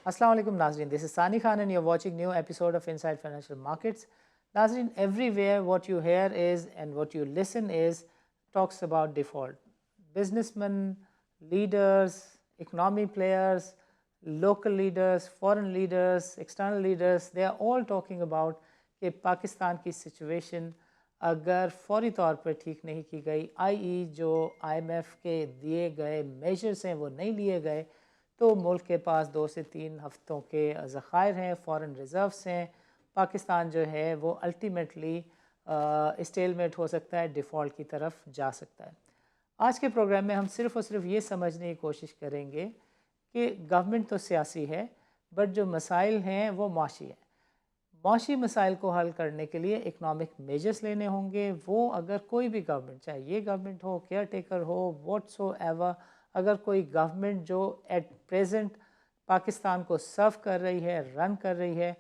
Assalamu alaikum Nazreen. This is Sani Khan and you're watching new episode of Inside Financial Markets. Nazreen, everywhere what you hear is and what you listen is talks about default. Businessmen, leaders, economy players, local leaders, foreign leaders, external leaders, they are all talking about कि पाकिस्तान की situation अगर फौरी तौर पर ठीक नहीं की गई, आई जो IMF के दिए गए मेजर्स हैं वो नहीं लिए गए, तो मुल्क के पास 2 से 3 हफ्तों के ज़खायर हैं, फॉरेन रिज़र्व्स हैं, पाकिस्तान जो है वो अल्टीमेटली स्टेलमेट हो सकता है, डिफ़ॉल्ट की तरफ जा सकता है। आज के प्रोग्राम में हम सिर्फ़ और सिर्फ ये समझने की कोशिश करेंगे कि गवर्नमेंट तो सियासी है, बट जो मसाइल हैं वो माशी हैं। माशी मसाइल को हल करने के लिए इकनॉमिक मेजर्स लेने होंगे। वो अगर कोई भी गवर्नमेंट, चाहे ये गवर्नमेंट हो, केयर टेकर हो, व्हाट्सोएवर, अगर कोई गवर्नमेंट जो एट प्रेजेंट पाकिस्तान को सर्व कर रही है, रन कर रही है,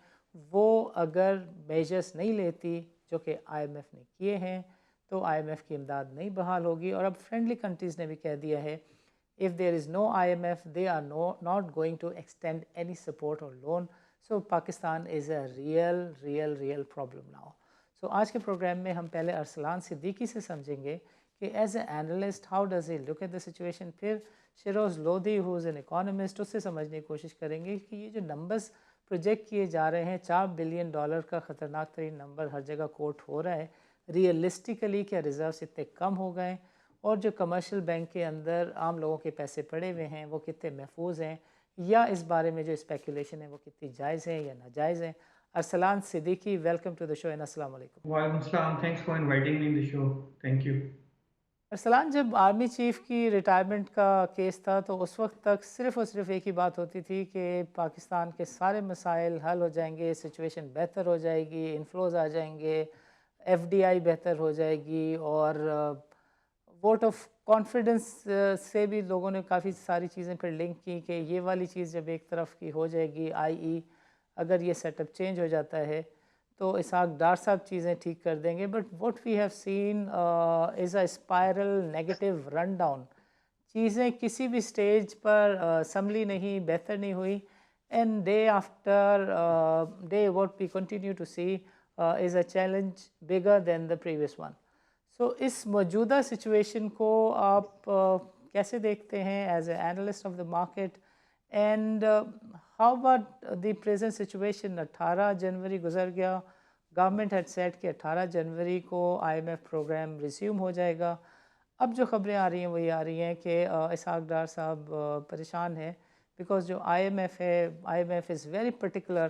वो अगर मेजर्स नहीं लेती जो कि IMF ने किए हैं, तो IMF की इमदाद नहीं बहाल होगी। और अब फ्रेंडली कंट्रीज़ ने भी कह दिया है, if there is no IMF they are not going to extend any support और loan. So Pakistan is a real problem now. So आज के प्रोग्राम में हम पहले अरसलान सिद्दीकी से समझेंगे कि as a analyst how does he look at the situation. फिर Shiroz Lodhi who is an economist, उससे समझने की कोशिश करेंगे कि ये जो नंबर्स प्रोजेक्ट किए जा रहे हैं, $4 बिलियन का ख़तरनाक तरीन नंबर हर जगह कोट हो रहा है, रियलिस्टिकली क्या रिज़र्व्स इतने कम हो गए, और जो कमर्शियल बैंक के अंदर आम लोगों के पैसे पड़े हुए हैं वो कितने महफूज हैं, या इस बारे में जो स्पेकुलेशन है वो कितनी जायज़ है या नाजायज़ है। Arsalan Siddiqui, welcome to the show and अस्सलाम वालेकुम। Walaikum Assalam. Thanks for inviting me in the show. Thank you. Arsalan, जब आर्मी चीफ़ की रिटायरमेंट का केस था तो उस वक्त तक सिर्फ़ और सिर्फ एक ही बात होती थी कि पाकिस्तान के सारे मसाइल हल हो जाएंगे, सिचुएशन बेहतर हो जाएगी, इन्फ्लोज़ आ जाएंगे, FDI बेहतर हो जाएगी, और वोट ऑफ कॉन्फिडेंस से भी लोगों ने काफ़ी सारी चीज़ें फिर लिंक की कि ये वाली चीज़ जब एक तरफ की हो जाएगी, i.e. अगर ये सेटअप चेंज हो जाता है तो इसहाक डार साहब चीज़ें ठीक कर देंगे। But what we have seen is a spiral negative run down. चीज़ें किसी भी स्टेज पर संभली नहीं, बेहतर नहीं हुई, and day after day what we continue to see is a challenge bigger than the previous one. So इस मौजूदा सिचुएशन को आप कैसे देखते हैं as a analyst of the market, and how about the present situation? 18 जनवरी गुजर गया, गवर्नमेंट हैड सेट कि 18 जनवरी को IMF प्रोग्राम रिज्यूम हो जाएगा। अब जो ख़बरें आ रही हैं वही आ रही हैं कि इसहाक डार साहब परेशान हैं बिकॉज़ जो IMF है, IMF इज़ वेरी पर्टिकुलर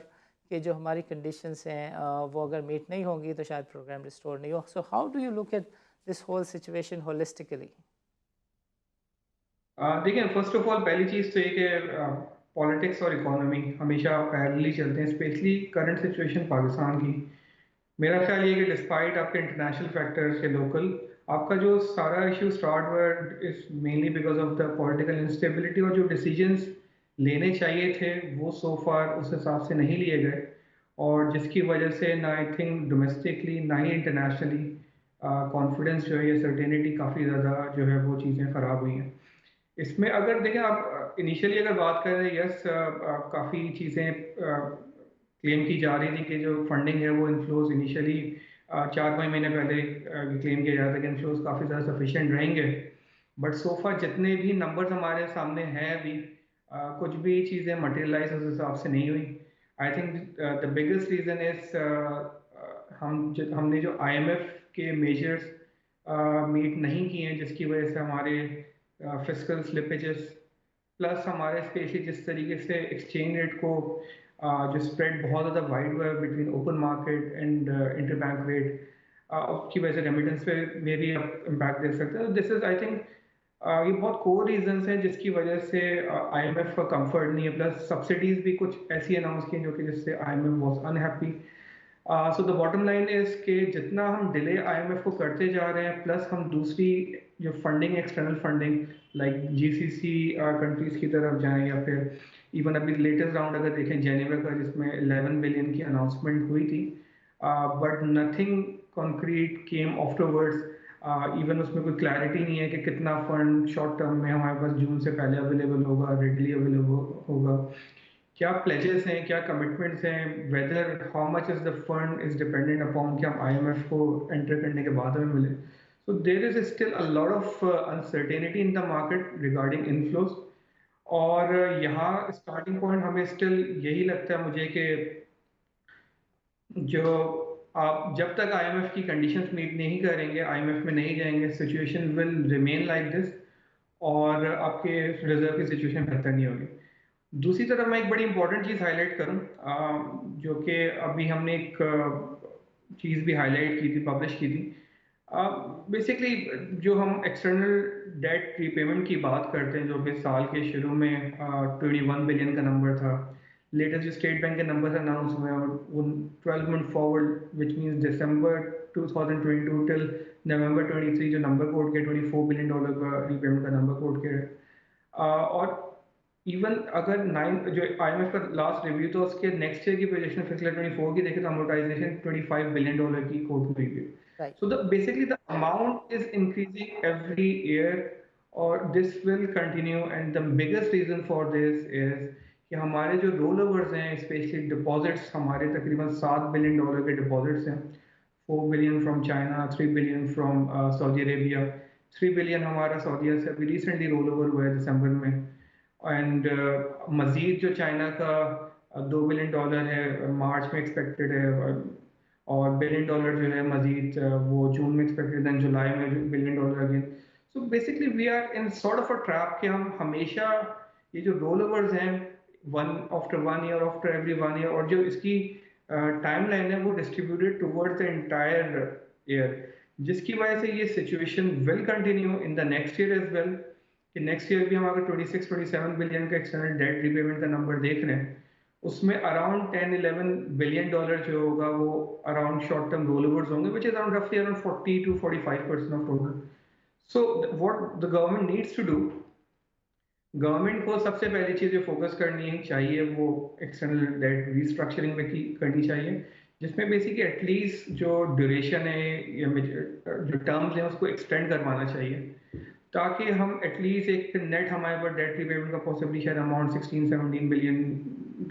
कि जो हमारी कंडीशंस हैं वो अगर मीट नहीं होंगी तो शायद प्रोग्राम रिस्टोर नहीं हो। So how do you look at this whole situation holistically? देखिए, फर्स्ट ऑफ ऑल पहली चीज़ तो ये कि पॉलिटिक्स और इकोनॉमी हमेशा पैरेलली चलते हैं, स्पेशली करंट सिचुएशन पाकिस्तान की। मेरा ख्याल ये है कि डिस्पाइट आपके इंटरनेशनल फैक्टर्स के लोकल, आपका जो सारा इशू स्टार्ट हुआ is mainly because of the political instability, और जो डिसीजंस लेने चाहिए थे वो सो फार उस हिसाब से नहीं लिए गए, और जिसकी वजह से ना आई थिंक डोमेस्टिकली ना ही इंटरनेशनली कॉन्फिडेंस जो है या सर्टेनिटी काफ़ी ज़्यादा जो है वो चीज़ें ख़राब हुई हैं। इसमें अगर देखें आप इनिशियली अगर बात करें, यस काफ़ी चीज़ें क्लेम की जा रही थी कि जो फंडिंग है वो इन्फ्लोज इनिशियली 4-5 महीने पहले क्लेम किया जा रहा था कि इन्फ्लोज काफ़ी ज़्यादा सफिशिएंट रहेंगे, बट सो फार जितने भी नंबर्स हमारे सामने हैं अभी, कुछ भी चीज़ें मटेरियलाइज उस हिसाब से नहीं हुई। I think the biggest reason is हमने जो IMF के मेजर्स मीट नहीं किए हैं, जिसकी वजह से हमारे फिजिकल स्लिपेजेस प्लस हमारे स्पेशली जिस तरीके से एक्सचेंज रेट को जो स्प्रेड बहुत ज़्यादा वाइड हुआ है between open market and inter bank rate, उसकी वजह से रेमिटेंस पे में भी आप इम्पैक्ट देख सकते हैं। दिस इज आई थिंक ये बहुत कोर रीजंस हैं जिसकी वजह से IMF का कंफर्ट नहीं है, प्लस सब्सिडीज भी कुछ ऐसी अनाउंस की जो कि जिससे IMF was unhappy. So the bottom line is कि जितना हम डिले IMF को करते जा रहे हैं, प्लस हम दूसरी जो funding, external funding like GCC countries की तरफ जाएं, या फिर इवन अभी लेटेस्ट राउंड अगर देखें जेनेवा का जिसमें 11 बिलियन की अनाउंसमेंट हुई थी, but nothing concrete came afterwards. Even उसमें कोई क्लैरिटी नहीं है कि कितना फंड शॉर्ट टर्म में हमारे पास जून से पहले अवेलेबल होगा, रेडली अवेलेबल होगा। क्या प्लेजेस हैं, क्या कमिटमेंट्स हैं, whether how much is the fund is dependent upon कि हम आईएमएफ को एंटर करने के बाद हमें मिले. So there is still a lot of uncertainty in the market regarding inflows. और यहाँ स्टार्टिंग पॉइंट हमें स्टिल यही लगता है मुझे कि जो आप जब तक आईएमएफ की कंडीशंस मीट नहीं करेंगे, आईएमएफ में नहीं जाएंगे, situation will remain like this. और आपके रिजर्व की सिचुएशन बेहतर नहीं होगी. दूसरी तरफ मैं एक बड़ी इंपॉर्टेंट चीज़ हाईलाइट करूं, जो कि अभी हमने एक चीज़ भी हाईलाइट की थी, पब्लिश की थी. बेसिकली जो हम एक्सटर्नल डेट रीपेमेंट की बात करते हैं, जो कि साल के शुरू में 21 बिलियन का नंबर था. लेटेस्ट जो स्टेट बैंक के नंबर अनाउंस हुए हैं, और वो 12 month forward which means December 2022 till नवंबर 23 जो नंबर कोड के $24 बिलियन का रीपेमेंट का नंबर कोड के. और इवन अगर नाइन जो आईएमएफ का लास्ट रिव्यू था उसके नेक्स्ट ईयर की प्रोजेक्शन फिजिकल 24 की देखें तो अमोर्टाइजेशन $25 बिलियन की कोट हुई है. Right. So the basically the amount is increasing every year, और this will continue. And the biggest reason for this is कि हमारे जो रोल ओवर्स हैं, स्पेशली डिपॉजिट्स, हमारे तकरीबन $7 बिलियन के डिपॉजिट्स हैं. 4 billion from China, 3 billion from Saudi Arabia. 3 billion हमारा सऊदीया से अभी रिसेंटली रोल ओवर हुआ है दिसंबर में. एंड मजीद जो चाइना का $2 बिलियन है मार्च में एक्सपेक्टेड है, और $1 बिलियन जो है मजीद वो जून में एक्सपेक्टेड है, जुलाई में $1 billion again. So basically we are in sort of a trap कि हम हमेशा ये जो रोल ओवर्स हैं, one after 1 year, after every 1 year, और जो इसकी टाइम लाइन है वो distributed towards the entire year, जिसकी वजह से ये situation will continue in the next year as well. कि नेक्स्ट ईयर भी हम अगर 26-27 बिलियन का एक्सटर्नल डेट रीपेमेंट का नंबर देख रहे हैं, उसमें अराउंड $10-11 बिलियन जो होगा वो around short term roll overs होंगे, विच इज अराउंड रफली around 40 to 45% of total. So what the government needs to do, government को सबसे पहली चीज जो फोकस करनी है चाहिए वो एक्सटर्नल डेट रीस्ट्रक्चरिंग में की करनी चाहिए, जिसमें बेसिकली एटलीस्ट जो ड्यूरेशन है या जो टर्म्स हैं उसको एक्सटेंड करवाना चाहिए, ताकि हम एटलीस्ट एक नेट हमारे पास डेट रीपेमेंट का पॉसिबली शायद अमाउंट $16-17 बिलियन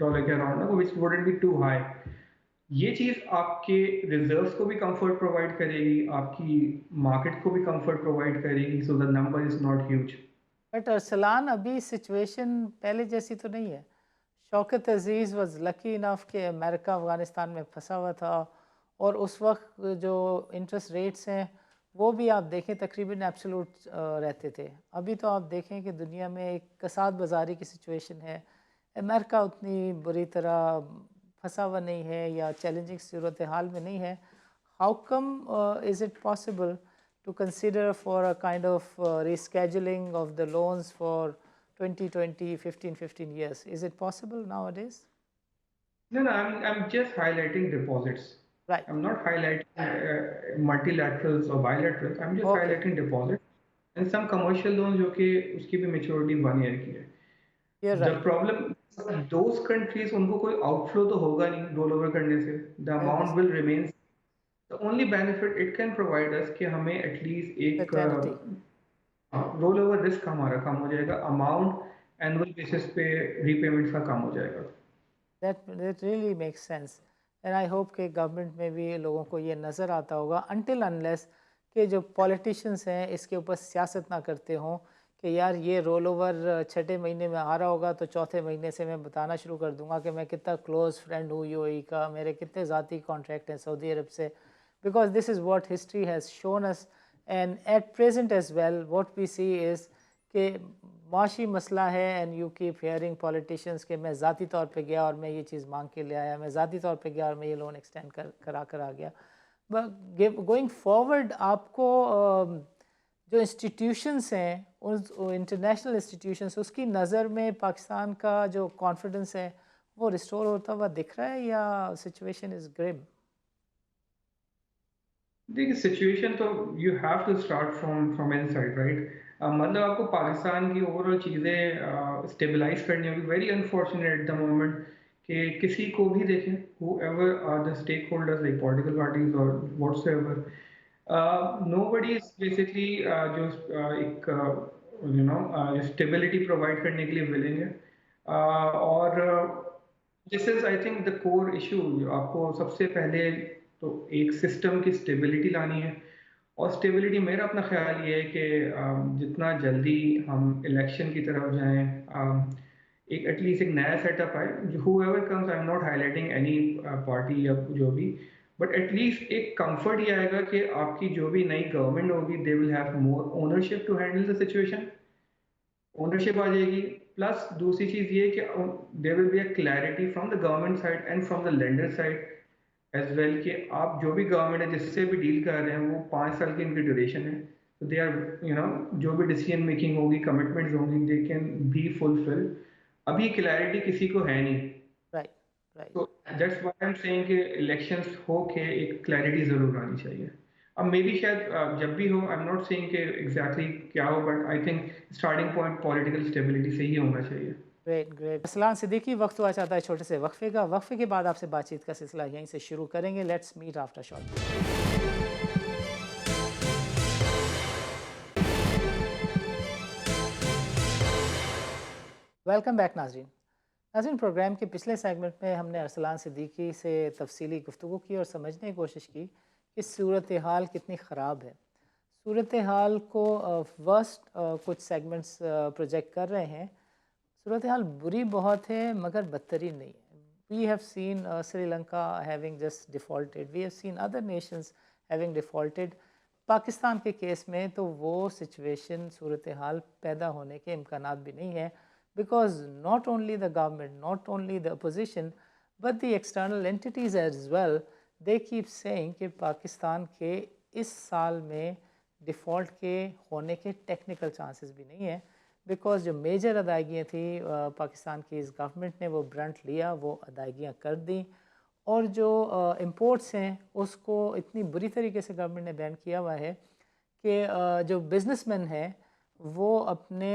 के अराउंड है, विच वुडंट बी टू हाई. ये चीज़ आपके रिजर्व्स को भी कंफर्ट प्रोवाइड करेगी, आपकी मार्केट को भी कंफर्ट प्रोवाइड करेगी, so the number is not huge. But Arsalan, अभी सिचुएशन पहले जैसी तो नहीं है. शौकत अजीज़ वॉज लकी इनफ कि अमेरिका अफ़गानिस्तान में फंसा हुआ था, और उस वक्त जो इंटरेस्ट रेट्स हैं वो भी आप देखें तकरीबन एब्सोल्यूट रहते थे. अभी तो आप देखें कि दुनिया में एक कसाद बाजारी की सिचुएशन है. अमेरिका उतनी बुरी तरह फंसा हुआ नहीं है या चैलेंजिंग सूरत हाल में नहीं है. How come is it possible to consider for a kind of rescheduling of the loans for 2020, 15 years? Is it possible nowadays? No, no, I'm just highlighting deposits. Right. I'm not highlighting multilaterals or bilaterals. I'm just Okay. highlighting deposits and some commercial loans जो कि उसकी भी maturity 1 year की है. You're The right. problem, those countries उनको कोई outflow तो होगा नहीं roll over करने से. The I amount understand. will remain. The only benefit it can provide us कि हमें at least The एक clarity. रोल ओवर रिस्क हमारा कम हो जाएगा, अमाउंट एनुअल बेसिस पे रीपेमेंट्स का कम हो जाएगा. That really makes sense. And I hope कि गवर्नमेंट में भी लोगों को ये नज़र आता होगा, until unless कि जो पॉलिटिशियंस हैं इसके ऊपर सियासत ना करते हों कि यार ये रोल ओवर छठे महीने में आ रहा होगा तो चौथे महीने से मैं बताना शुरू कर दूंगा कि मैं कितना क्लोज फ्रेंड हूँ यूएई का, मेरे कितने ज़ाती कॉन्ट्रैक्ट हैं सऊदी अरब से. because this is what history has shown us, and at present as well what we see is कि माशी मसला है, and you keep hearing politicians कि मैं ज़ाती तौर पे गया और मैं ये चीज़ मांग के ले आया, मैं ज़ाती तौर पे गया और मैं ये लोन एक्सटेंड करा कर आ गया. बट गोइंग फॉरवर्ड आपको जो इंस्टीट्यूशंस हैं उस इंटरनेशनल इंस्टीट्यूशंस, उसकी नज़र में पाकिस्तान का जो कॉन्फिडेंस है वो रिस्टोर होता हुआ दिख रहा है या सिचुएशन इज़ ग्रिम? देखिए सिचुएशन तो you have to start from inside, right. मतलब आपको पाकिस्तान की ओवरऑल चीज़ें स्टेबलाइज करनी होगी. Very unfortunate at the moment कि किसी को भी देखें, whoever are the stakeholders like political parties or whatsoever, nobody is basically जो एक जो स्टेबिलिटी प्रोवाइड करने के लिए विलिंग है. और this is I think the core issue. आपको सबसे पहले तो एक सिस्टम की स्टेबिलिटी लानी है, और स्टेबिलिटी मेरा अपना ख्याल ये है कि जितना जल्दी हम इलेक्शन की तरफ जाएं, एक एटलीस्ट एक नया सेटअप आए, whoever comes, I am not highlighting any party या जो भी, बट एटलीस्ट एक कंफर्ट ये आएगा कि आपकी जो भी नई गवर्नमेंट होगी they will have more ownership to handle the situation, ownership आ जाएगी। प्लस दूसरी चीज ये कि there will be a clarity from the government side and from the lender side as well, कि आप जो भी गवर्नमेंट है जिससे भी डील कर रहे हैं वो 5 साल की इनकी ड्यूरेशन है, तो दे आर जो भी डिसीजन मेकिंग होगी, कमिटमेंट्स होंगी, दे कैन बी फुलफिल। अभी क्लैरिटी किसी को है नहीं, राइट, राइट। तो that's why I am saying कि इलेक्शंस हो के एक क्लैरिटी जरूर आनी चाहिए। अब मे बी शायद जब भी हो, आई एम नॉट सेइंग कि एग्जैक्टली क्या हो, but I think starting point political stability से ही होना चाहिए। Great, great. असलान सिद्दीकी, वक्त हुआ चाहता है छोटे से वक्फे का। वक्फे के बाद आपसे बातचीत का सिलसिला यहीं से शुरू करेंगे। Let's meet after short. Welcome back नाजरीन। नाज़रीन, प्रोग्राम के पिछले सेगमेंट में हमने अरसलान सिद्दीकी से तफसीली गुफ्तगू की और समझने की कोशिश की कि सूरत हाल कितनी ख़राब है। सूरत हाल को वर्स्ट कुछ सेगमेंट्स प्रोजेक्ट कर रहे हैं। सूरत हाल बुरी बहुत है मगर बदतरीन नहीं है। We have seen Sri Lanka having just defaulted, we have seen other nations having defaulted. Pakistan के केस में तो वो सिचुएशन, सूरत हाल पैदा होने के इम्कानात भी नहीं है, because not only the government, not only the opposition, but the external entities as well, they keep saying कि पाकिस्तान के इस साल में डिफ़ॉल्ट के होने के टेक्निकल चांसेस भी नहीं है, बिकॉज जो मेजर अदायगियाँ थी पाकिस्तान की इस गवर्नमेंट ने वो ब्रंट लिया, वो अदायगियाँ कर दी। और जो इंपोर्ट्स हैं उसको इतनी बुरी तरीके से गवर्नमेंट ने बैन किया हुआ है कि जो बिजनेसमैन हैं वो अपने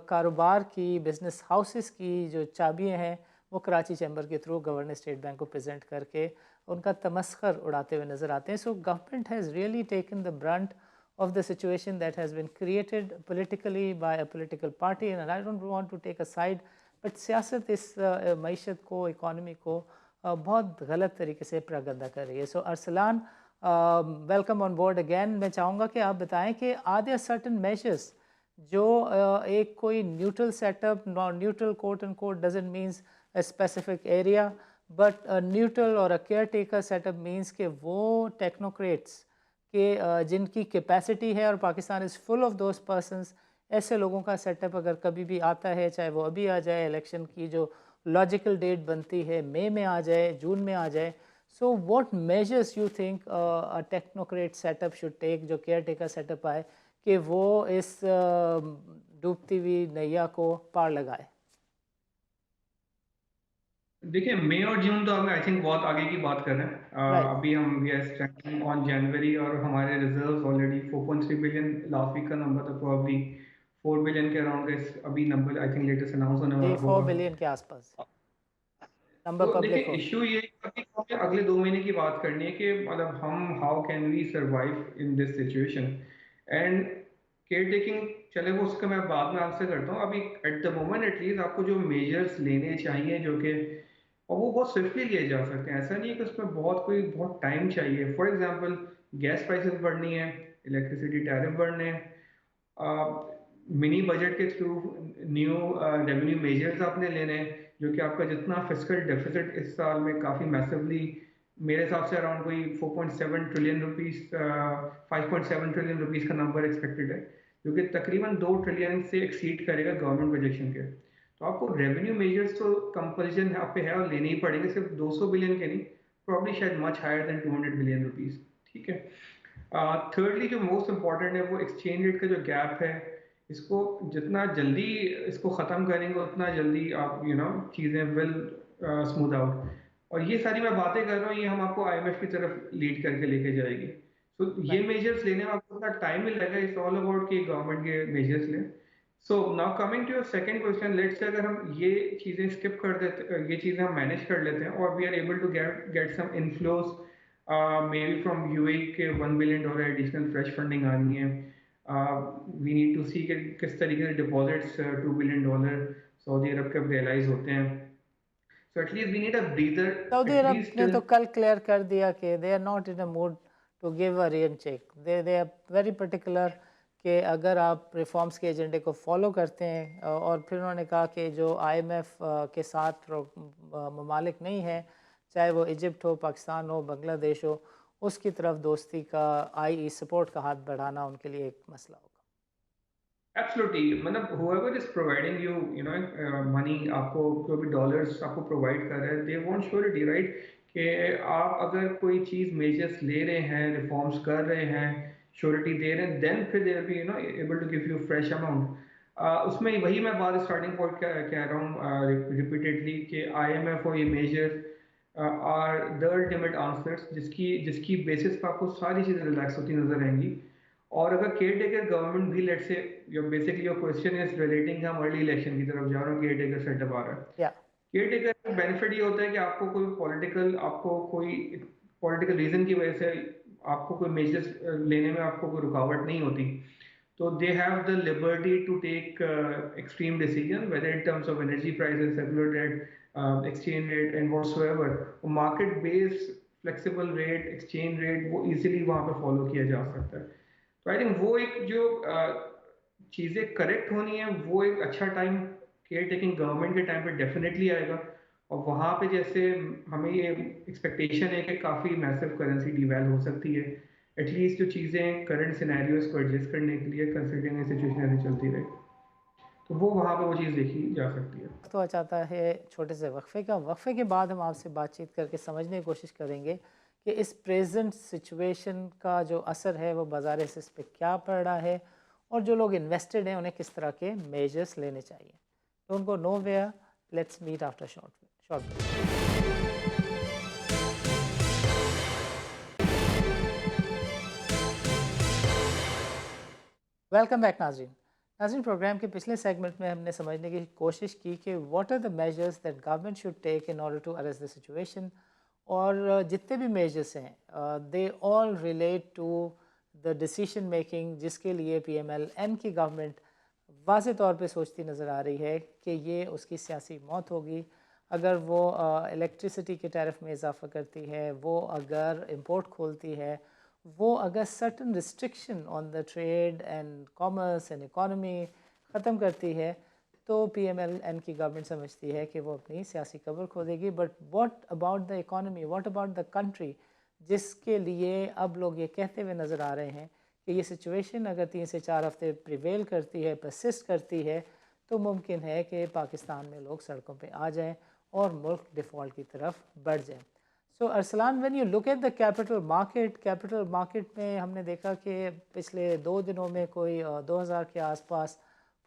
कारोबार की, बिजनेस हाउसेस की जो चाबियां हैं वो कराची चैम्बर के थ्रू गवर्नर स्टेट बैंक को प्रेजेंट करके उनका तमस्खर उड़ाते हुए नज़र आते हैं। So government has really taken the Brunt of the situation that has been created politically by a political party, and I don't want to take a side, but सियासत इस मईशत को, इकॉनमी को बहुत गलत तरीके से प्रगंदा कर रही है। So Arsalan, welcome on board again. मैं चाहूँगा कि आप बताएं कि आर देयर सर्टन मेजर्स जो एक कोई neutral setup, non neutral quote and quote doesn't means a specific area, but neutral और a care taker setup means कि वो टेक्नोक्रेट्स के जिनकी कैपेसिटी है, और Pakistan is full of those persons, ऐसे लोगों का सेटअप अगर कभी भी आता है, चाहे वो अभी आ जाए, इलेक्शन की जो लॉजिकल डेट बनती है मई में आ जाए, जून में आ जाए, so what measures you think a technocrat setup should take, जो केयर टेकर सेटअप आए, कि वो इस डूबती हुई नैया को पार लगाए? देखिए, मई और जून तो हम आई थिंक बहुत आगे की बात कर रहे हैं। राइट। अभी हम we are standing on January, और हमारे reserves already 4.3 billion last week का नंबर था, प्रोबब्ली 4 बिलियन के अराउंड का अभी number I think latest announce होने जी, वाला फोर होगा। बिलियन के आसपास नंबर तो देखिए, पब्लिक हो गया। इशू ये है कि हमें अगले 2 महीने की बात करनी है कि मतलब हम how can we survive in this situation, and care taking, चले वो उसका मैं बाद में आंसर करता हूँ। अभी एट द मोमेंट एटलीस्ट आपको जो मेजर्स लेने चाहिए, जो कि और वो बहुत स्विफ्टली लिए जा सकते हैं, ऐसा नहीं है कि उसमें बहुत टाइम चाहिए। फॉर एग्जांपल, गैस प्राइसेस बढ़नी है, इलेक्ट्रिसिटी टैरिफ बढ़ने हैं, मिनी बजट के थ्रू न्यू रेवेन्यू मेजर्स आपने लेने हैं, जो कि आपका जितना फिस्कल डेफिसिट इस साल में काफ़ी मैसिवली, मेरे हिसाब से अराउंड कोई 4.7 ट्रिलियन रुपीस, 5.7 ट्रिलियन रुपीस का नंबर एक्सपेक्टेड है, जो कि तकरीबन 2 ट्रिलियन से एक्सीड करेगा गवर्नमेंट प्रोजेक्शन के। तो आपको रेवेन्यू मेजर्स तो कंपल्सन आप पे है और लेने ही पड़ेंगे, सिर्फ 200 बिलियन के नहीं, प्रॉब्ली शायद much higher than 200 billion rupees. ठीक है। थर्डली जो मोस्ट इम्पॉर्टेंट है वो एक्सचेंज रेट का जो गैप है, इसको जितना जल्दी इसको ख़त्म करेंगे उतना जल्दी आप चीज़ें विल स्मूथ आउट। और ये सारी मैं बातें कर रहा हूँ, ये हम आपको आईएमएफ की तरफ लीड करके लेके जाएगी। तो ये राइट। मेजर्स लेने में आपको इतना टाइम भी लगेगा, इट्स ऑल अबाउट कि गवर्नमेंट के मेजर्स लें। So now coming to your second question, let's say अगर हम ये चीज़ें स्किप कर देते, ये चीज़ें हम मैनेज कर लेते हैं, और we are able to get some inflows, maybe from UAE के $1 बिलियन एडिशनल फ्रेश फंडिंग आनी है। वी नीड टू सी कि किस तरीके से डिपॉजिट्स $2 बिलियन सऊदी अरब के अब रियलाइज होते हैं। So at least we need a breather, Saudi at Arab least ने till. तो कल क्लियर कर दिया कि they are not in a mood to give a रियन cheque, they are very particular कि अगर आप रिफॉर्म्स के एजेंडे को फॉलो करते हैं, और फिर उन्होंने कहा कि जो आईएमएफ के साथ ममालिक नहीं है, चाहे वो इजिप्ट हो, पाकिस्तान हो, बांग्लादेश हो, उसकी तरफ दोस्ती का आई सपोर्ट का हाथ बढ़ाना उनके लिए एक मसला होगा। एब्सोल्युटली, मतलब whoever is providing you, money, आपको जो भी डॉलर्स आपको प्रोवाइड कर रहे हैं, दे वांट श्योरिटी, राइट? कि आप अगर कोई चीज़ मेजर्स ले रहे हैं, रिफॉर्म्स कर रहे हैं, श्योरिटी दे रहे हैं, देन फिर they will be able to give you fresh amount. उसमें वही मैं बात स्टार्टिंग पॉइंट कह रहा हूँ रिपीटेडली, कि आईएमएफ और ये measures are the ultimate answers, जिसकी जिसकी बेसिस पर आपको सारी चीज़ें रिलैक्स होती नजर आएंगी। और अगर केयर टेकर गवर्नमेंट भी, let's say, basically your question is relating, हम अर्ली इलेक्शन की तरफ जा रहे हो, केयर टेकर सेटअप आ रहा है। या केयर टेकर का बेनिफिट ये होता है कि आपको कोई पॉलिटिकल रीजन की वजह से आपको कोई मेजर्स लेने में आपको कोई रुकावट नहीं होती। तो they have the liberty to take extreme decision, whether in terms of energy prices, circular debt, exchange rate and whatsoever. Market based flexible rate, exchange rate, वो इजीली वहाँ पे फॉलो किया जा सकता है। तो आई थिंक वो एक जो चीज़ें करेक्ट होनी है, वो एक अच्छा टाइम केयर टेकिंग गवर्नमेंट के टाइम पे डेफिनेटली आएगा। और वहाँ पे जैसे हमें ये एक्सपेक्टेशन है कि काफ़ी मैसिव करेंसी डिवैल हो सकती है, एटलीस्ट जो चीज़ें करंट सिनेरियोज को एडजस्ट करने के लिए, कंसिडरिंग सिचुएशन ऐसी चलती रहे, तो वो वहाँ पे वो चीज़ देखी जा सकती है। तो चाहता है छोटे से वक्फे का, वक्फे के बाद हम आपसे बातचीत करके समझने की कोशिश करेंगे कि इस प्रेजेंट सिचुएशन का जो असर है वो बाजार हिस्से पे क्या पड़ रहा है, और जो लोग इन्वेस्टेड हैं उन्हें किस तरह के मेजर्स लेने चाहिए। Don't go nowhere, let's meet after short break. Welcome back नाजरीन। नाजरीन, प्रोग्राम के पिछले सेगमेंट में हमने समझने की कोशिश की कि what are the measures that government should take in order to arrest the situation, और जितने भी मेजर्स हैं they all relate to the decision making, जिसके लिए पीएमएल-एन की गवर्नमेंट वाज़े तौर पे सोचती नज़र आ रही है कि ये उसकी सियासी मौत होगी अगर वो इलेक्ट्रिसिटी के टैरिफ में इजाफा करती है, वो अगर इंपोर्ट खोलती है, वो अगर certain restriction on the trade and commerce and economy ख़त्म करती है, तो पीएमएल-एन की गवर्नमेंट समझती है कि वो अपनी सियासी कब्र खो देगी। But what about the economy, what about the country, जिसके लिए अब लोग ये कहते हुए नज़र आ रहे हैं कि ये सिचुएशन अगर 3 से 4 हफ्ते प्रिवेल करती है, परसिस्ट करती है, तो मुमकिन है कि पाकिस्तान में लोग सड़कों पे आ जाएं और मुल्क डिफ़ॉल्ट की तरफ बढ़ जाए। So Arsalan, when you look at the capital market में हमने देखा कि पिछले 2 दिनों में कोई 2000 के आसपास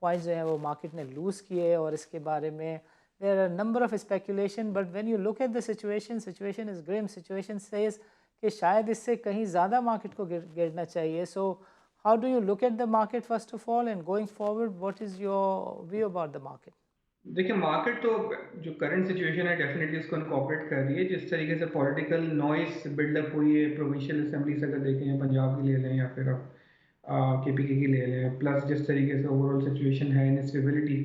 पॉइंट्स जो हैं वो मार्केट ने लूज़ किए, और इसके बारे में there are number of speculation, but when you look at the situation is grim, situation says कि शायद इससे कहीं ज़्यादा मार्केट को गिरना चाहिए। So how do you look at the market first of all, and going forward what is your view about the market? देखिए, market तो जो करंट सिचुएशन है डेफिनेटली उसको इनकॉर्पोरेट कर रही है। जिस तरीके से पॉलिटिकल नॉइस बिल्डअप हुई है प्रोविंशियल असेंबलीज अगर देखें, पंजाब की ले लें या फिर आप केपीके की ले लें, प्लस जिस तरीके से ओवरऑल सिचुएशन है, इंस्टेबिलिटी,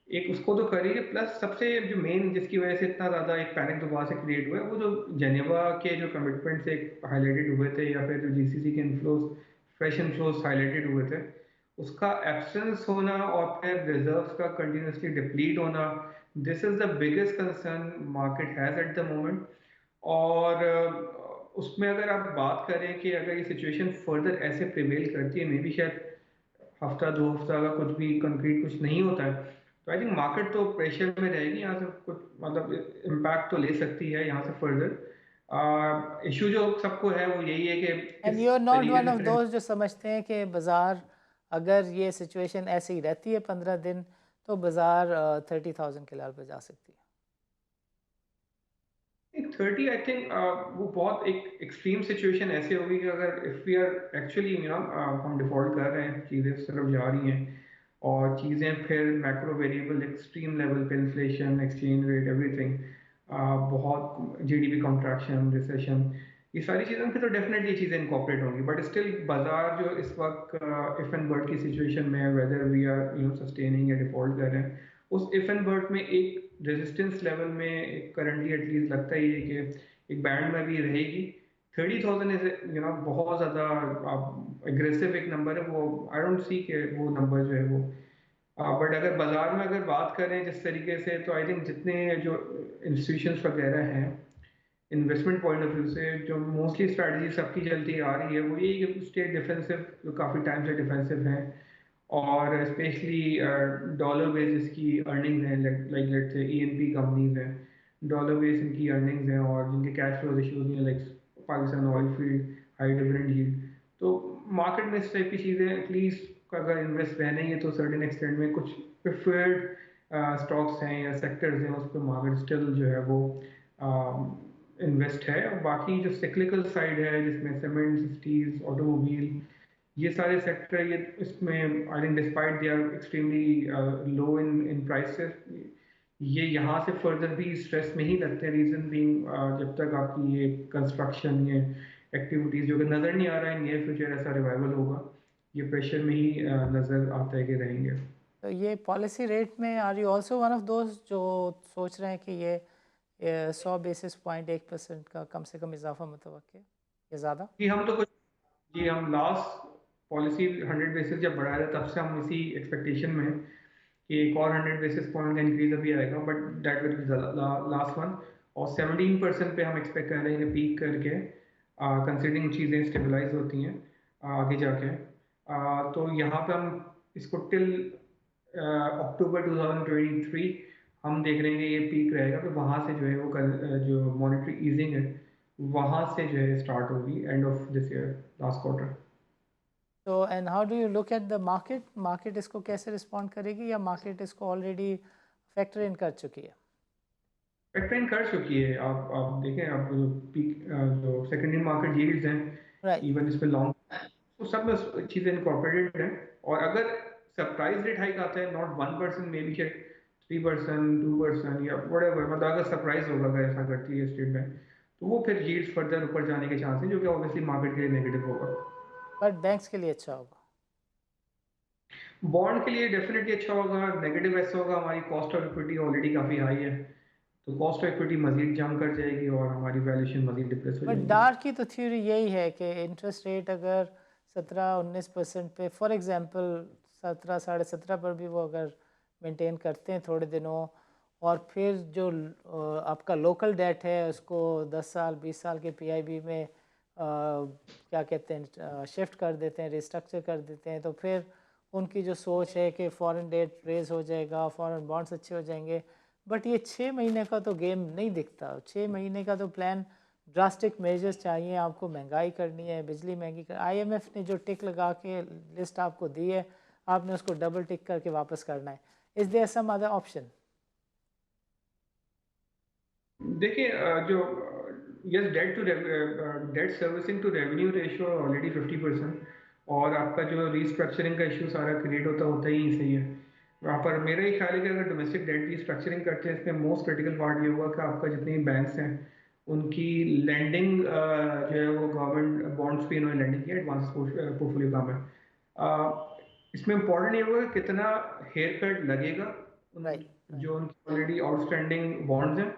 एक उसको तो कर रही है। प्लस सबसे जो मेन जिसकी वजह से इतना ज़्यादा एक पैनिक दोबारा से क्रिएट हुआ है, वो जो जेनेवा के जो कमिटमेंट्स एक हाईलाइटेड हुए थे, या फिर जो जीसीसी के इन्फ्लोज, फ्रेश इन्फ्लोज हाईलाइटेड हुए थे, उसका एब्सेंस होना और फिर रिजर्व्स का कंटिन्यूसली डिप्लीट होना, this is the biggest concern market has eight the moment. और उसमें अगर आप बात करें कि अगर ये सिचुएशन फर्दर ऐसे प्रिवेल करती है, मे बी शायद हफ्ता 2 हफ्ता का कुछ भी कंक्रीट कुछ नहीं होता है, तो आई थिंक मार्केट तो प्रेशर में रहेगी। यहाँ से कुछ मतलब इम्पैक्ट तो ले सकती है यहाँ से फर्दर। इशू जो सबको है वो यही है कि एंड किस यू आर नॉट तरीके वन से ऑफ फिर। दोस्त जो समझते हैं कि बाज़ार, अगर ये सिचुएशन ऐसी ही रहती है 15 दिन, तो बाज़ार 30,000 के लेवल पे जा सकती है। 30, आई थिंक वो बहुत एक एक्सट्रीम सिचुएशन ऐसे होगी कि अगर इफ़ वी आर एक्चुअली हम डिफॉल्ट कर रहे हैं, चीज़ें उस तरफ जा रही हैं, और चीज़ें फिर मैक्रो वेरिएबल एक्सट्रीम लेवल पे, इन्फ्लेशन, एक्सचेंज रेट, एवरीथिंग, बहुत जीडीपी कॉन्ट्रैक्शन, रिसेशन, ये सारी चीज़ें फिर तो डेफिनेटली चीज़ें इनकॉर्पोरेट होंगी। बट स्टिल बाजार जो इस वक्त इफ़ एंड बट की सिचुएशन में है, वेदर वी आर सस्टेनिंग या डिफॉल्ट कर रहे हैं, उस इफ़ एंड बट में एक रेजिस्टेंस लेवल में करंटली एटलीस्ट लगता ही है कि एक बैंड में भी रहेगी। 30,000 इज बहुत ज़्यादा एग्रेसिव एक नंबर है वो। आई डोंट सी कि वो नंबर जो है वो, बट अगर बाजार में अगर बात करें जिस तरीके से, तो आई थिंक जितने जो इंस्टीट्यूशंस वगैरह हैं इन्वेस्टमेंट पॉइंट ऑफ व्यू से, जो मोस्टली स्ट्रैटेजी सबकी चलती आ रही है वो यही कि स्टे डिफेंसिव, जो काफ़ी टाइम से डिफेंसिव हैं, और स्पेशली डॉलर बेस इसकी अर्निंग्स हैं, like let's say ENP companies हैं, डॉलर बेस इनकी अर्निंग्स हैं और जिनके कैश फ्लो इश्यूज नहीं है, like Pakistan oil field, high dividend yield. तो मार्केट में इस टाइप की चीज़ें एटलीस्ट अगर इन्वेस्ट रहना ही है तो सर्टेन एक्सटेंट में कुछ प्रिफर्ड स्टॉक्स हैं या सेक्टर्स हैं उस पर मार्केट स्टिल जो है वो इन्वेस्ट है। और बाकी जो सिक्लिकल साइड है जिसमें सीमेंट, स्टील्स, ऑटोमोबाइल, ये सारे सेक्टर, ये इसमें I think despite they are extremely low in prices, ये यहाँ से फर्दर भी स्ट्रेस में ही लगते हैं। रीजन बीइंग जब तक आपकी ये कंस्ट्रक्शन, ये एक्टिविटीज जो कि नज़र नहीं आ रहा है नियर फ्यूचर ऐसा रिवाइवल होगा, ये प्रेशर में ही नज़र आता है कि रहेंगे। तो ये पॉलिसी रेट में are you also one of दोस्त जो सोच रहे हैं कि ये 100 बेसिस पॉइंट 1% का कम से कम इजाफा मुतवक्के है या ज़्यादा? कि हम तो कुछ, जी हम लास्ट पॉलिसी 100 बेसिस जब बढ़ाया था तब से हम इसी एक्सपेक्टेशन में हैं कि एक और 100 बेसिस पॉइंट का इंक्रीज अभी आएगा, but that will be last one. और 17% पे हम एक्सपेक्ट कर रहे हैं पीक करके, कंसिडरिंग चीज़ें स्टेबलाइज होती हैं आगे जाके। तो यहाँ पे हम इसको टिल अक्टूबर 2023 हम देख रहे हैं कि ये पीक रहेगा, फिर वहाँ से जो है वो जो मॉनेटरी ईजिंग है वहाँ से जो है स्टार्ट होगी end of this year last quarter. तो and how do you look at the market? Market इसको कैसे रिस्पॉन्ड करेगी या मार्केट इसको ऑलरेडी फैक्टर इन कर चुकी है? फैक्टरिंग कर चुकी है। आप देखें, आप जो पीक जो सेकेंडरी मार्केट यील्ड्स हैं, राइट। इवन इसमें लॉन्ग, तो सब में चीज़ें इनकॉर्पोरेटेड हैं। और अगर सरप्राइज रेट हाइक आता है, नॉट 1%, मे बी 3%, 2% या whatever, मतलब अगर सरप्राइज होगा अगर ऐसा करती है स्टेट बैंक, तो वो फिर यील्ड्स फर्दर ऊपर जाने के चांस हैं, जो कि ऑब्वियसली मार्केट के लिए नेगेटिव होगा। बट बैंक्स के लिए अच्छा होगा। बॉन्ड के लिए डेफिनेटली अच्छा होगा। नेगेटिव ऐसा होगा, हमारी कॉस्ट ऑफ इक्विटी ऑलरेडी काफ़ी हाई है, तो कॉस्ट ऑफ इक्विटी मजीद जम कर जाएगी और हमारी वैल्यूएशन मजीद डिप्रेस हो बट जाएगी। डार्क की तो थ्योरी यही है कि इंटरेस्ट रेट अगर 17-19% पे, फॉर एग्जांपल 17-17.5 पर भी वो अगर मेंटेन करते हैं थोड़े दिनों, और फिर जो आपका लोकल डेट है उसको 10 साल 20 साल के पीआईबी में क्या कहते हैं शिफ्ट कर देते हैं, रिस्ट्रक्चर कर देते हैं, तो फिर उनकी जो सोच है कि फॉरेन डेट रेज हो जाएगा, फॉरेन बॉन्ड्स अच्छे हो जाएंगे। बट ये 6 महीने का तो गेम नहीं दिखता। 6 महीने का तो प्लान, ड्रास्टिक मेजर्स चाहिए आपको, महंगाई करनी है, बिजली महंगी कर, आईएमएफ ने जो टिक लगा के लिस्ट आपको दी है, आपने उसको डबल टिक करके वापस करना है। Is there some other option? देखिए, जो yes, debt servicing to revenue ratio already 50%, और आपका जो रीस्ट्रक्चरिंग का इशू सारा क्रिएट होता ही सही है वहाँ पर। मेरा ही ख्याल है कि अगर डोमेस्टिक डेट रीस्ट्रक्चरिंग करते हैं, इसमें मोस्ट क्रिटिकल पार्ट ये होगा कि आपका जितने भी बैंक्स हैं उनकी लैंडिंग जो है वो गवर्नमेंट बॉन्ड्स पे इन्होंने लैंडिंग किया, एडवांस पोर्टफोलियो काम है। इसमें इंपॉर्टेंट ये होगा कि कितना हेयर कट लगेगा उन राइट। जो उनकी ऑलरेडी आउटस्टैंडिंग बॉन्ड्स हैं,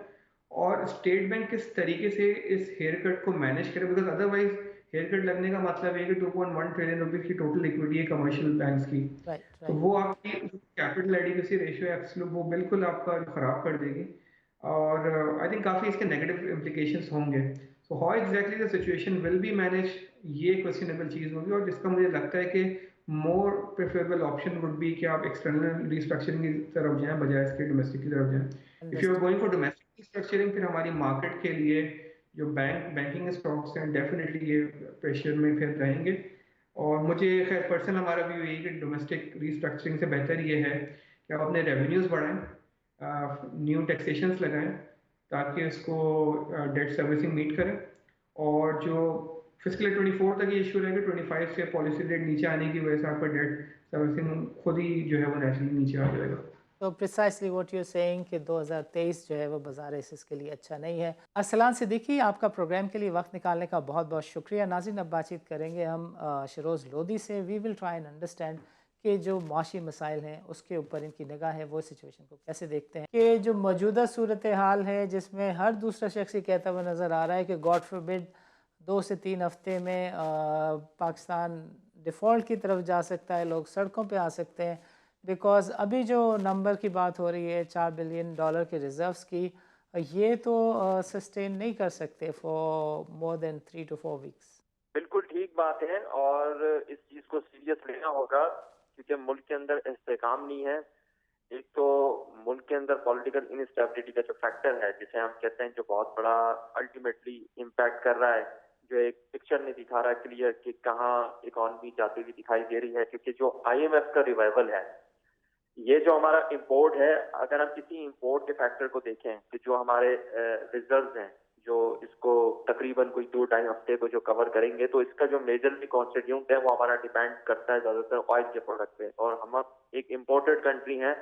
और स्टेट बैंक किस तरीके से इस हेयर कट को मैनेज करे, बिकॉज अदरवाइज हेयर कट लगने का मतलब है कि 2.1 ट्रिलियन रुपीज की टोटल इक्विटी है कमर्शियल बैंक्स की, राइट। तो राइट। वो आपकी कैपिटल एडिक्वेसी रेशियो एब्सोल्यूट वो बिल्कुल आपका खराब कर देगी। और आई थिंक काफ़ी इसके नेगेटिव इम्प्लीकेशंस होंगे। So how exactly the situation will be manage, ये क्वेश्चनेबल चीज़ होगी, और जिसका मुझे लगता है कि मोर प्रेफरेबल ऑप्शन वुड बी कि आप एक्सटर्नल रिस्ट्रक्चरिंग की तरफ जाएं बजाय इसके डोमेस्टिक की तरफ जाएं। If you are understood. Going for domestic restructuring, फिर हमारी मार्केट के लिए जो बैंकिंग स्टॉक्स हैं डेफिनेटली ये प्रेशर में फिर रहेंगे। और मुझे खैर पर्सनल हमारा व्यू यही कि डोमेस्टिक रिस्ट्रक्चरिंग से बेहतर ये है कि आप अपने रेवेन्यूज़ बढ़ाएं, न्यू टैक्सेशंस लगाएं ताकि उसको डेट सर्विसिंग मीट करें। और जो फिजिकल 24 तक ये इशू रहेगा, 25 से पॉलिसी रेट नीचे आने की वजह से आपका डेट सर्विसिंग खुद ही जो है वो नेचुरली नीचे आ जाएगा। तो precisely what you are saying कि 2023 जो है वो बाजार एसेस के लिए अच्छा नहीं है। अरसलान सिद्दीकी, आपका प्रोग्राम के लिए वक्त निकालने का बहुत बहुत शुक्रिया। नाज़रीन, अब बातचीत करेंगे हम शरोज़ लोधी से। We will try and understand के जो माशी मसाइल हैं उसके ऊपर इनकी निगाह है, वो सिचुएशन को कैसे देखते हैं कि जो मौजूदा सूरत हाल है जिसमें हर दूसरा शख्स ये कहता हुआ नज़र आ रहा है कि गॉड फॉरबिड 2 से 3 हफ्ते में पाकिस्तान डिफ़ॉल्ट की तरफ जा सकता है, लोग सड़कों पे आ सकते हैं। बिकॉज़ अभी जो नंबर की बात हो रही है $4 बिलियन के रिज़र्व्स की, ये तो सस्टेन नहीं कर सकते for more than 3 to 4 weeks. बिल्कुल ठीक बात है और इस चीज को सीरियस लेना होगा क्योंकि मुल्क के अंदर इस्तेकाम नहीं है। एक तो मुल्क के अंदर पॉलिटिकल इनस्टेबिलिटी का जो फैक्टर है जिसे हम कहते हैं जो बहुत बड़ा अल्टीमेटली इम्पैक्ट कर रहा है, जो एक पिक्चर नहीं दिखा रहा क्लियर कि कहाँ इकॉनमी जाती हुई दिखाई दे रही है। क्योंकि जो आईएमएफ का रिवाइवल है, ये जो हमारा इंपोर्ट है, अगर हम किसी इंपोर्ट के फैक्टर को देखें कि जो हमारे रिजर्व्स हैं जो इसको तकरीबन कोई 2-2.5 हफ्ते को जो कवर करेंगे, तो इसका जो मेजरली कॉन्स्टिट्यूंट है वो हमारा डिपेंड करता है ज्यादातर ऑयल के प्रोडक्ट पे, और हम एक इम्पोर्टेड कंट्री है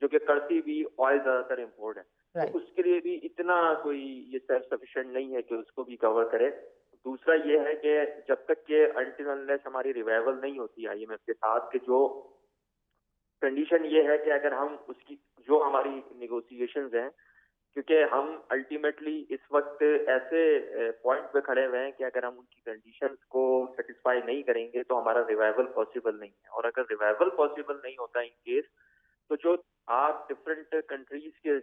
जो कि करती भी ऑयल ज्यादातर इम्पोर्ट है। राइट। तो उसके लिए भी इतना कोई ये सेल्फ सफिशिएंट नहीं है कि उसको भी कवर करे। दूसरा ये है कि जब तक के अनटिल अनलेस हमारी रिवाइवल नहीं होती आईएमएफ के साथ, कि जो कंडीशन ये है कि अगर हम उसकी जो हमारी निगोसिएशंस हैं, क्योंकि हम अल्टीमेटली इस वक्त ऐसे पॉइंट पे खड़े हुए हैं कि अगर हम उनकी कंडीशंस को सेटिस्फाई नहीं करेंगे तो हमारा रिवाइवल पॉसिबल नहीं है। और अगर रिवाइवल पॉसिबल नहीं होता इन केस, तो जो आप डिफरेंट कंट्रीज के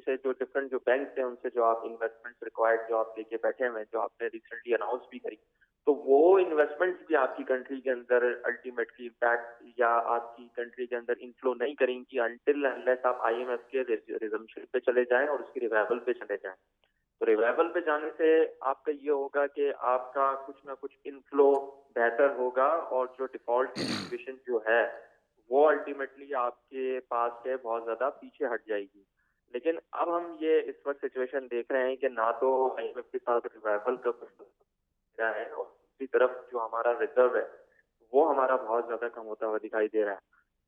से जो डिफरेंट जो बैंक हैं उनसे जो आप इन्वेस्टमेंट्स रिक्वायर्ड जो आप लेके बैठे हुए हैं, जो आपने रिसेंटली अनाउंस भी करी, तो वो इन्वेस्टमेंट्स भी आपकी कंट्री के अंदर अल्टीमेटली इम्पैक्ट या आपकी कंट्री के अंदर इनफ्लो नहीं करेंगी अनटिल अनलेस आप आईएमएफ के रिजम्पशन पे चले जाएं और उसकी रिवाइवल पे चले जाएं। तो रिवाइवल पे जाने से आपका ये होगा कि आपका कुछ ना कुछ इनफ्लो बेहतर होगा और जो डिफॉल्ट की सिचुएशन जो है वो अल्टीमेटली आपके पास से बहुत ज्यादा पीछे हट जाएगी। लेकिन अब हम ये इस वक्त सिचुएशन देख रहे हैं कि ना तो आईएमएफ के साथ रिवाइवल का कुछ है और दूसरी तरफ जो हमारा रिजर्व है वो हमारा बहुत ज्यादा कम होता हुआ दिखाई दे रहा है।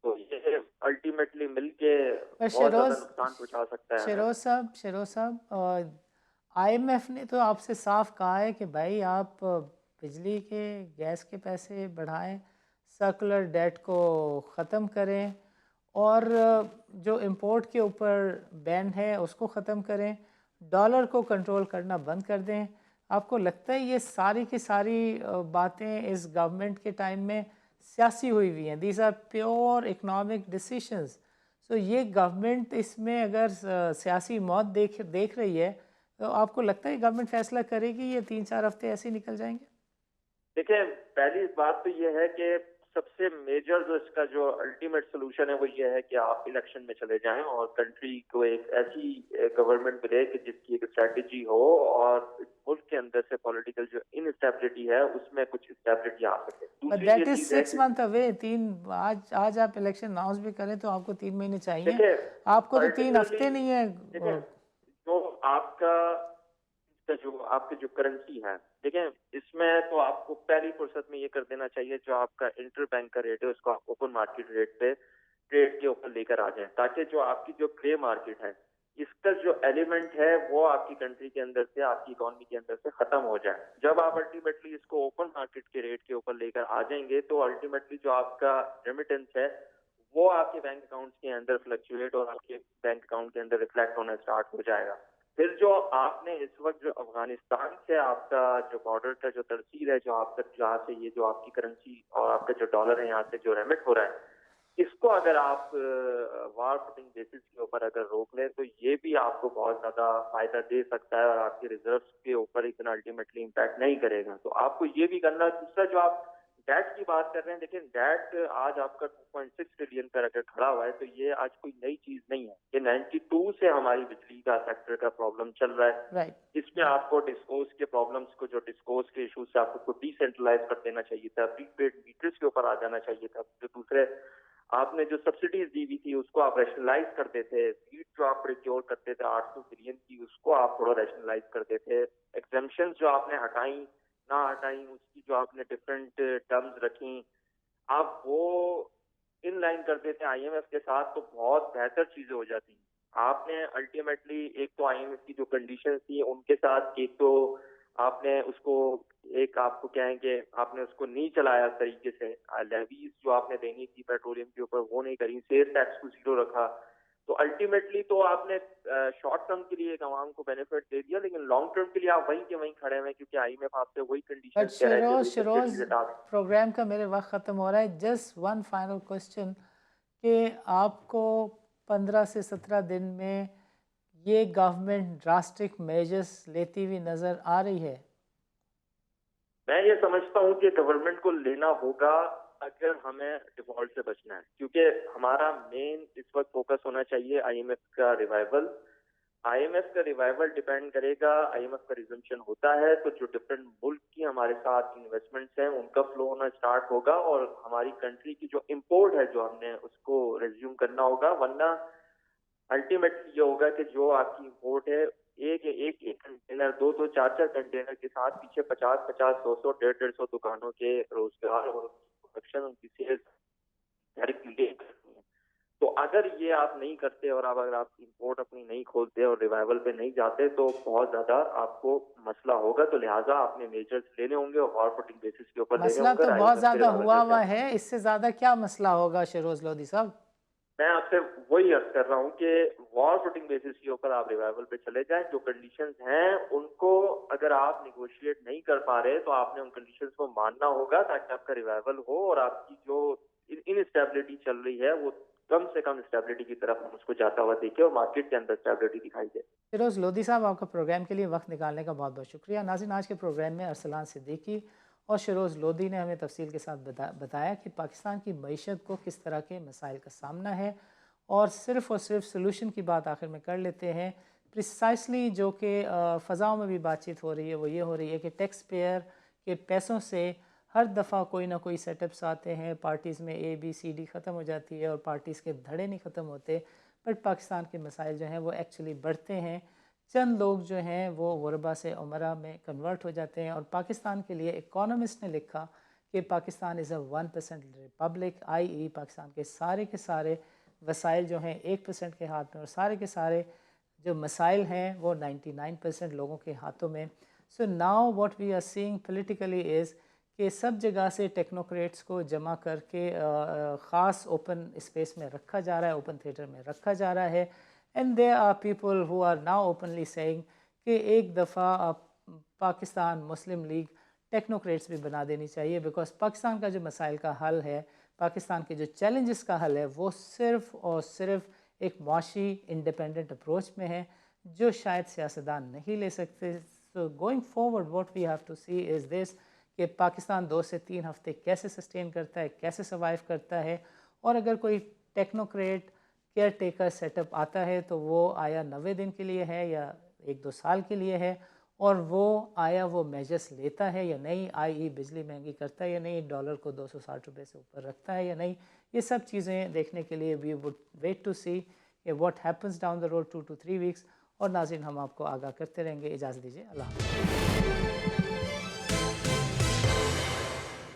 तो ये अल्टीमेटली मिलके पर बहुत ज्यादा नुकसान पहुंचा सकता है हमें। शेरोज साहब, आईएमएफ ने तो आपसे साफ कहा है कि भाई आप बिजली के गैस के पैसे बढ़ाएं, सर्कुलर डेट को ख़त्म करें और जो इंपोर्ट के ऊपर बैन है उसको ख़त्म करें, डॉलर को कंट्रोल करना बंद कर दें। आपको लगता है ये सारी की सारी बातें इस गवर्नमेंट के टाइम में सियासी हुई हुई हैं? These are pure economic decisions. So ये गवर्नमेंट इसमें अगर सियासी मौत देख रही है, तो आपको लगता है गवर्नमेंट फैसला करेगी ये 3-4 हफ्ते ऐसे ही निकल जाएंगे? देखिए, पहली बात तो ये है कि सबसे मेजर जो इसका जो अल्टीमेट सोल्यूशन है वो ये है कि आप इलेक्शन में चले जाएं और कंट्री को एक ऐसी गवर्नमेंट मिले कि जिसकी एक स्ट्रेटेजी हो और मुल्क के अंदर से पॉलिटिकल जो इनस्टेबिलिटी है उसमें कुछ स्टेबिलिटी आ सके। बट दूसरी दैट ये इज चीज है 6 मंथ अवे। आज आप इलेक्शन अनाउंस भी करें तो आपको 3 महीने चाहिए, देखिए आपको तो 3 हफ्ते पर्टिकुलरली नहीं है। देखिए जो आपकी जो करेंसी है, देखें इसमें तो आपको पहली फुर्सत में ये कर देना चाहिए जो आपका इंटर बैंक का रेट है उसको आप ओपन मार्केट रेट पे ट्रेड के ऊपर लेकर आ जाएं, ताकि जो आपकी जो ग्रे मार्केट है इसका जो एलिमेंट है वो आपकी कंट्री के अंदर से आपकी इकोनॉमी के अंदर से खत्म हो जाए। जब आप अल्टीमेटली इसको ओपन मार्केट के रेट के ऊपर लेकर आ जाएंगे तो अल्टीमेटली जो आपका रेमिटेंस है वो आपके बैंक अकाउंट के अंदर फ्लक्चुएट और आपके बैंक अकाउंट के अंदर रिफ्लेक्ट होना स्टार्ट हो जाएगा। फिर जो आपने इस वक्त जो अफगानिस्तान से आपका जो बॉर्डर का जो तरसील है, जो आपका जहाँ से ये जो आपकी करेंसी और आपका जो डॉलर है यहाँ से जो रेमिट हो रहा है, इसको अगर आप वार फुटिंग बेसिस के ऊपर अगर रोक लें तो ये भी आपको बहुत ज्यादा फायदा दे सकता है और आपके रिजर्व्स के ऊपर इतना अल्टीमेटली इम्पैक्ट नहीं करेगा। तो आपको ये भी करना। दूसरा जो आप डेट की बात कर रहे हैं, लेकिन डेट आज आपका 2.6 ट्रिलियन पर अगर खड़ा हुआ है तो ये आज कोई नई चीज नहीं है। ये 92 से हमारी बिजली का सेक्टर का प्रॉब्लम चल रहा है। राइट। इसमें आपको डिस्कोस के प्रॉब्लम्स को, जो डिस्कोस के इशूज से आपको डिसेंट्रलाइज कर देना चाहिए था, प्रीपेड मीटर्स के ऊपर आ जाना चाहिए था। जो दूसरे आपने जो सब्सिडीज दी हुई थी उसको आप रैशनलाइज करते थे, फीड जो आप प्रोक्योर करते थे 800 बिलियन की उसको आप थोड़ा रैशनलाइज करते थे, एग्जेम्पशंस जो आपने हटाई ना हटाई उसकी जो आपने डिफरेंट टर्म्स रखी आप वो इन लाइन करते थे आईएमएफ के साथ तो बहुत बेहतर चीजें हो जाती। आपने अल्टीमेटली एक तो आईएमएफ की जो कंडीशन थी उनके साथ एक तो आपने उसको एक आपको क्या है कि आपने उसको नहीं चलाया तरीके से, लेवीज जो आपने देनी थी पेट्रोलियम के ऊपर वो नहीं करी, सेल टैक्स को जीरो रखा, तो अल्टीमेटली तो आपने शॉर्ट टर्म के लिए एक आवाम को बेनिफिट दे दिया, लेकिन लॉन्ग टर्म के लिए आप वहीं के वहीं खड़े हुए, क्योंकि आईएमएफ आपसे वही कंडीशन बट कह रहा है कि शिरोज प्रोग्राम का मेरे वक्त ख़त्म हो रहा है। जस्ट वन फाइनल क्वेश्चन कि आपको 15 से 17 दिन में ये गवर्नमेंट ड्रास्टिक मेजर्स लेती हुई नज़र आ रही है? मैं ये समझता हूँ कि गवर्नमेंट को लेना होगा अगर हमें डिफॉल्ट से बचना है, क्योंकि हमारा मेन इस वक्त फोकस होना चाहिए आईएमएफ का रिवाइवल। आईएमएफ का रिवाइवल डिपेंड करेगा, आईएमएफ का रिजम्पशन होता है तो जो डिफरेंट मुल्क की हमारे साथ इन्वेस्टमेंट्स हैं उनका फ्लो होना स्टार्ट होगा और हमारी कंट्री की जो इंपोर्ट है जो हमने उसको रिज्यूम करना होगा, वरना अल्टीमेटली ये होगा कि जो आपकी इंपोर्ट है एक कंटेनर, दो दो चार चार कंटेनर के साथ पीछे 50-50, 100-100, 150-150 दुकानों के रोजगार और प्रोडक्शन, उनकी सेल्स डायरेक्टली। तो अगर ये आप नहीं करते और अगर आप इंपोर्ट अपनी नहीं खोलते और रिवाइवल पे नहीं जाते तो बहुत ज्यादा आपको मसला होगा। तो लिहाजा आपने मेजर्स लेने होंगे और फॉर फुटिंग बेसिस के ऊपर लेने मसला होंगे। तो बहुत ज़्यादा हुआ हुआ है, इससे ज़्यादा क्या मसला होगा शिरोज लोधी साहब? मैं आपसे वही अर्ज कर रहा हूँ कि वॉर फुटिंग बेसिस के ऊपर आप रिवाइवल पे चले जाएं। जो कंडीशंस हैं उनको अगर आप निगोशिएट नहीं कर पा रहे तो आपने उन कंडीशंस को मानना होगा ताकि आपका रिवाइवल हो और आपकी जो इनस्टेबिलिटी चल रही है वो कम से कम स्टेबिलिटी की तरफ हम उसको जाता हुआ देखे और मार्केट के अंदर स्टेबिलिटी दिखाई दे। फिरोज लोधी साहब, आपका प्रोग्राम के लिए वक्त निकालने का बहुत बहुत शुक्रिया। नाज़रीन, आज के प्रोग्राम में अरसलान सिद्दीकी और शिरोज़ लोधी ने हमें तफसील के साथ बताया कि पाकिस्तान की मईशत को किस तरह के मसाइल का सामना है, और सिर्फ़ सोल्यूशन की बात आखिर में कर लेते हैं। प्रिसाइसली जो कि फ़ज़ाओं में भी बातचीत हो रही है वो ये हो रही है कि टैक्स पेयर के पैसों से हर दफ़ा कोई ना कोई सेटअप्स आते हैं, पार्टीज़ में ABCD ख़त्म हो जाती है और पार्टीज़ के धड़े नहीं ख़त्म होते, बट पाकिस्तान के मसाइल जो हैं वो एक्चुअली बढ़ते हैं। चंद लोग जो हैं वो गुरबा से उमरा में कन्वर्ट हो जाते हैं। और पाकिस्तान के लिए इकोनॉमिस्ट ने लिखा कि Pakistan is a 1% Republic, i.e. Pakistan के सारे वसाइल जो हैं 1% के हाथ में और सारे के सारे जो मसाइल हैं वो 99% लोगों के हाथों में। So now what we are seeing politically is कि सब जगह से टेक्नोक्रेट्स को जमा करके ख़ास ओपन स्पेस में रखा जा रहा है, ओपन थिएटर में रखा जा रहा है। And there are people who are now openly saying कि एक दफ़ा पाकिस्तान मुस्लिम लीग टेक्नोक्रेट्स भी बना देनी चाहिए, बिकॉज पाकिस्तान का जो मसाइल का हल है, पाकिस्तान के जो चैलेंजेस का हल है, वो सिर्फ़ और सिर्फ एक मुआशी इंडिपेंडेंट अप्रोच में है जो शायद सियासतदान नहीं ले सकते। So going forward what we have to see is this कि पाकिस्तान 2 से 3 हफ्ते कैसे सस्टेन करता है, कैसे सर्वाइव करता है, और अगर कोई टेक्नोक्रेट केयर टेकर सेटअप आता है तो वो आया 90 दिन के लिए है या 1-2 साल के लिए है, और वो आया वो मेजर्स लेता है या नहीं, i.e. बिजली महंगी करता है या नहीं, डॉलर को 260 रुपये से ऊपर रखता है या नहीं। ये सब चीज़ें देखने के लिए we would wait to see what happens down the road 2 to 3 weeks। और नाज़रीन, हम आपको आगाह करते रहेंगे। इजाज़त दीजिए, अल्लाह हाफ़िज़।